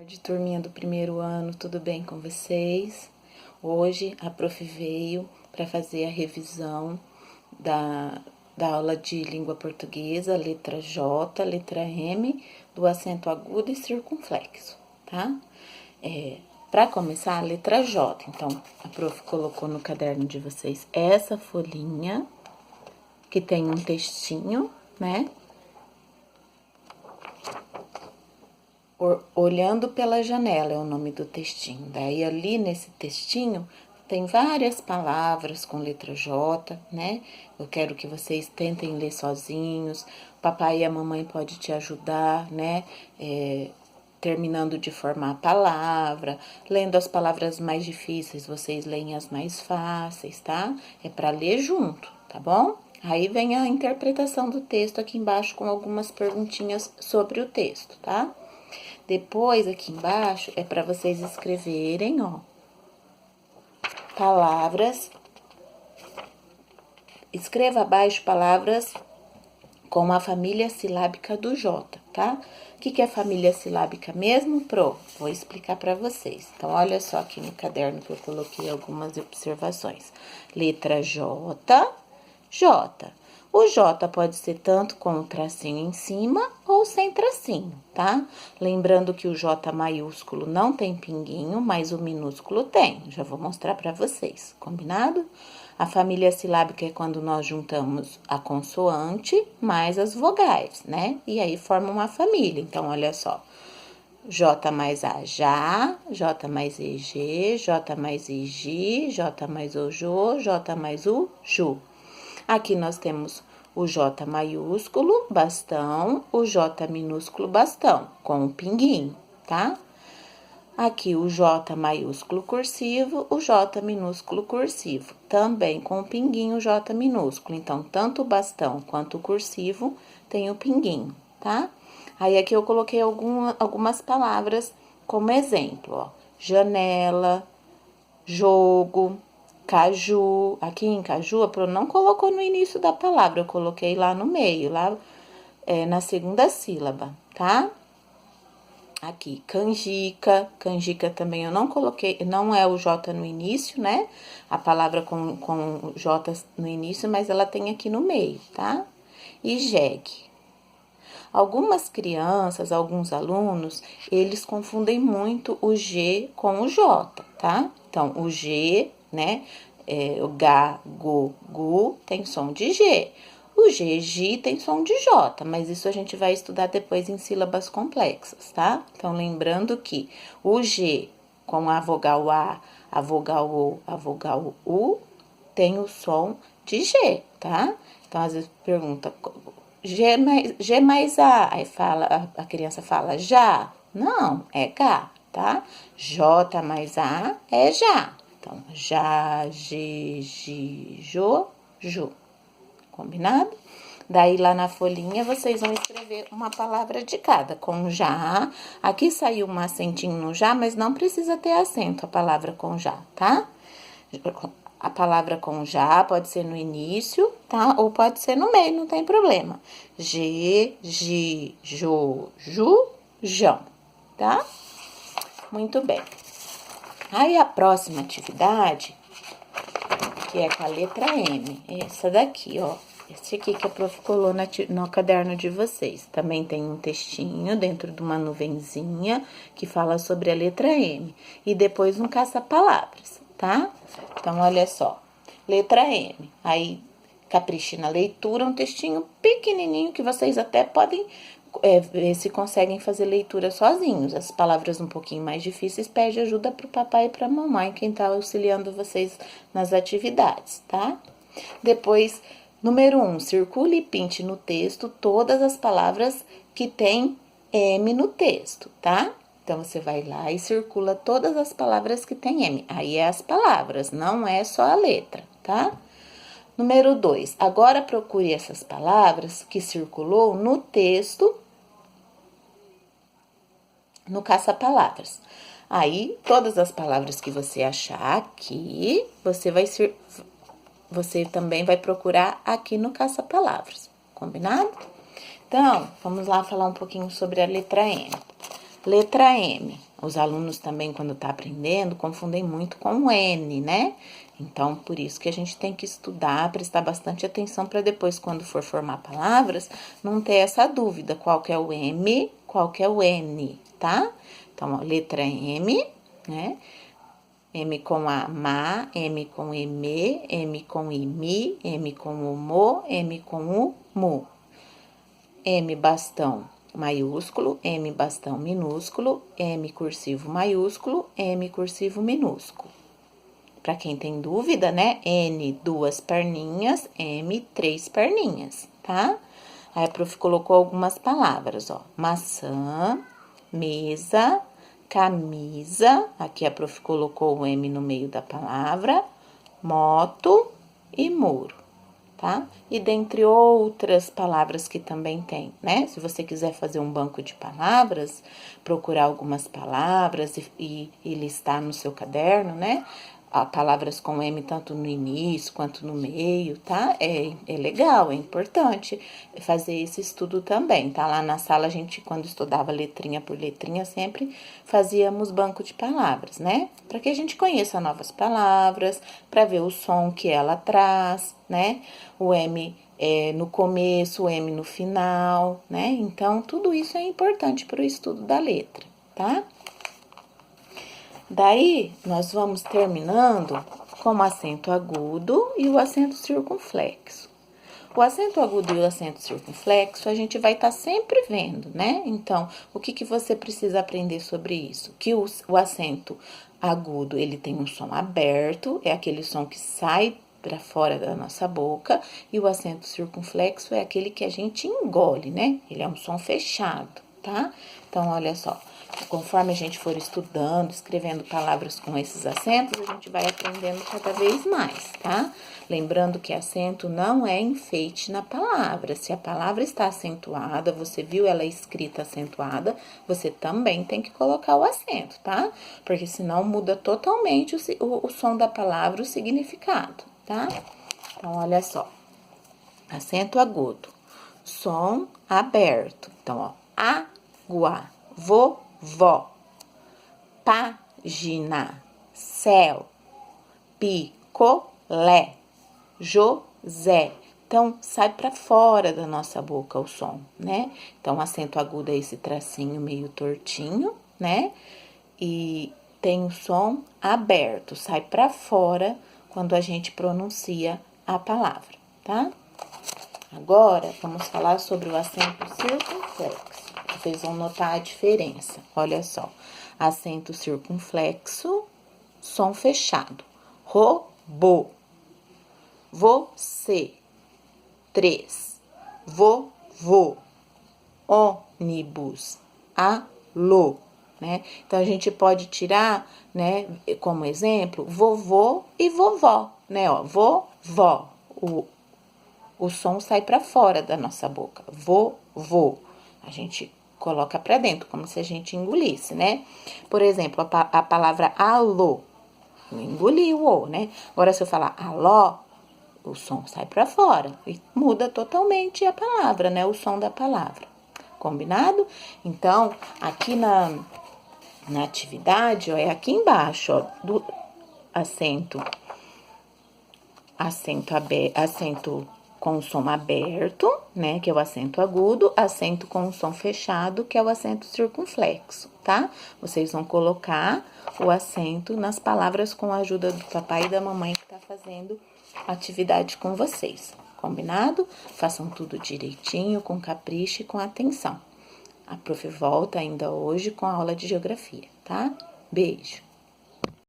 De turminha do primeiro ano, tudo bem com vocês? Hoje a prof veio para fazer a revisão da aula de língua portuguesa, letra J, letra M, do acento agudo e circunflexo, tá? Para começar, a letra J. Então, a prof colocou no caderno de vocês essa folhinha, que tem um textinho, né? Olhando pela janela é o nome do textinho. Daí, ali nesse textinho, tem várias palavras com letra J, né? Eu quero que vocês tentem ler sozinhos. O papai e a mamãe podem te ajudar, né? Terminando de formar a palavra, lendo as palavras mais difíceis, vocês leem as mais fáceis, tá? É para ler junto, tá bom? Aí vem a interpretação do texto aqui embaixo com algumas perguntinhas sobre o texto, tá? Depois, aqui embaixo, é para vocês escreverem, ó, palavras. Escreva abaixo palavras com a família silábica do J, tá? O que é família silábica mesmo, Pro? Vou explicar para vocês. Então, olha só aqui no caderno que eu coloquei algumas observações. Letra J, J. O J pode ser tanto com o tracinho em cima ou sem tracinho, tá? Lembrando que o J maiúsculo não tem pinguinho, mas o minúsculo tem. Já vou mostrar para vocês, combinado? A família silábica é quando nós juntamos a consoante mais as vogais, né? E aí forma uma família. Então, olha só. J mais A, já. J mais EG, J mais IG, J mais OJO, J mais U, JU. Aqui nós temos o J maiúsculo, bastão, o J minúsculo, bastão, com um pinguinho, tá? Aqui o J maiúsculo cursivo, o J minúsculo cursivo, também com o pinguinho J minúsculo. Então, tanto o bastão quanto o cursivo tem o pinguinho, tá? Aí, aqui eu coloquei algumas palavras como exemplo, ó. Janela, jogo, caju. Aqui em caju, a Pro não colocou no início da palavra, eu coloquei lá no meio, lá na segunda sílaba, tá? Aqui, canjica. Canjica também eu não coloquei, não é o J no início, né? A palavra com J no início, mas ela tem aqui no meio, tá? E jegue. Algumas crianças, alguns alunos, eles confundem muito o G com o J, tá? Então, o G, né? O G, go, gu, tem som de G. O G, gi, tem som de J, mas isso a gente vai estudar depois em sílabas complexas, tá? Então, lembrando que o G com a vogal A vogal O, a vogal U, tem o som de G, tá? Então, às vezes pergunta, G mais A, aí a criança fala já. Não, é G, tá? J mais A é já. Então, já, G, gi, jo, ju. Combinado? Daí, lá na folhinha, vocês vão escrever uma palavra de cada, com já. Aqui saiu um acentinho no já, mas não precisa ter acento a palavra com já, tá? A palavra com já pode ser no início, tá? Ou pode ser no meio, não tem problema. G, gi, jo, ju, jão, tá? Muito bem. Aí, a próxima atividade, que é com a letra M, essa daqui, ó. Esse aqui que a prof colou no caderno de vocês. Também tem um textinho dentro de uma nuvenzinha que fala sobre a letra M. E depois um caça-palavras, tá? Então, olha só. Letra M. Aí, capriche na leitura, um textinho pequenininho que vocês até podem ver se conseguem fazer leitura sozinhos. As palavras um pouquinho mais difíceis, pede ajuda pro papai e pra mamãe, quem tá auxiliando vocês nas atividades, tá? Depois, número 1, circule e pinte no texto todas as palavras que tem M no texto, tá? Então, você vai lá e circula todas as palavras que tem M. Aí, é as palavras, não é só a letra, tá? Número 2, agora procure essas palavras que circulou no texto, no caça-palavras. Aí, todas as palavras que você achar aqui, você também vai procurar aqui no caça-palavras, combinado? Então, vamos lá falar um pouquinho sobre a letra M. Letra M. Os alunos também, quando tá aprendendo, confundem muito com o N, né? Então, por isso que a gente tem que estudar, prestar bastante atenção para depois, quando for formar palavras, não ter essa dúvida, qual que é o M, qual que é o N, tá? Então, ó, letra M, né? M com a ma, M com eme, M com imi, M com o mo, M com o mu. M bastão maiúsculo, M bastão minúsculo, M cursivo maiúsculo, M cursivo minúsculo. Para quem tem dúvida, né? N, 2 perninhas, M, 3 perninhas, tá? Aí a prof colocou algumas palavras, ó. Maçã, mesa, camisa, aqui a prof colocou o M no meio da palavra, moto e muro, tá? E dentre outras palavras que também tem, né? Se você quiser fazer um banco de palavras, procurar algumas palavras e listar no seu caderno, né? Palavras com M tanto no início quanto no meio, tá? É legal, é importante fazer esse estudo também, tá? Lá na sala a gente, quando estudava letrinha por letrinha, sempre fazíamos banco de palavras, né? Para que a gente conheça novas palavras, para ver o som que ela traz, né? O M no começo, o M no final, né? Então, tudo isso é importante para o estudo da letra, tá? Daí, nós vamos terminando com o acento agudo e o acento circunflexo. O acento agudo e o acento circunflexo a gente vai estar sempre vendo, né? Então, o que você precisa aprender sobre isso? Que o acento agudo, ele tem um som aberto, é aquele som que sai para fora da nossa boca, e o acento circunflexo é aquele que a gente engole, né? Ele é um som fechado, tá? Então, olha só. Conforme a gente for estudando, escrevendo palavras com esses acentos, a gente vai aprendendo cada vez mais, tá? Lembrando que acento não é enfeite na palavra. Se a palavra está acentuada, você viu ela escrita acentuada, você também tem que colocar o acento, tá? Porque senão muda totalmente o som da palavra, o significado, tá? Então, olha só. Acento agudo. Som aberto. Então, ó. Água. Vovó, página, céu, picolé, José. Então, sai para fora da nossa boca o som, né? Então, acento agudo é esse tracinho meio tortinho, né? E tem o som aberto, sai para fora quando a gente pronuncia a palavra, tá? Agora, vamos falar sobre o acento circunflexo. Vocês vão notar a diferença. Olha só. Acento circunflexo, som fechado. Robô. Você. 3. Vovô. Ônibus. Alô. Né? Então, a gente pode tirar, né, como exemplo, vovô e vovó, né? Ó, vovó. O som sai para fora da nossa boca. Vovô. A gente coloca para dentro, como se a gente engolisse, né? Por exemplo, a palavra alô. Eu engoli o O, né? Agora, se eu falar aló, o som sai para fora e muda totalmente a palavra, né? O som da palavra. Combinado? Então, aqui na atividade, ó, é aqui embaixo, ó, do acento com o som aberto, né, que é o acento agudo, acento com o som fechado, que é o acento circunflexo, tá? Vocês vão colocar o acento nas palavras com a ajuda do papai e da mamãe que tá fazendo a atividade com vocês, combinado? Façam tudo direitinho, com capricho e com atenção. A prof volta ainda hoje com a aula de geografia, tá? Beijo!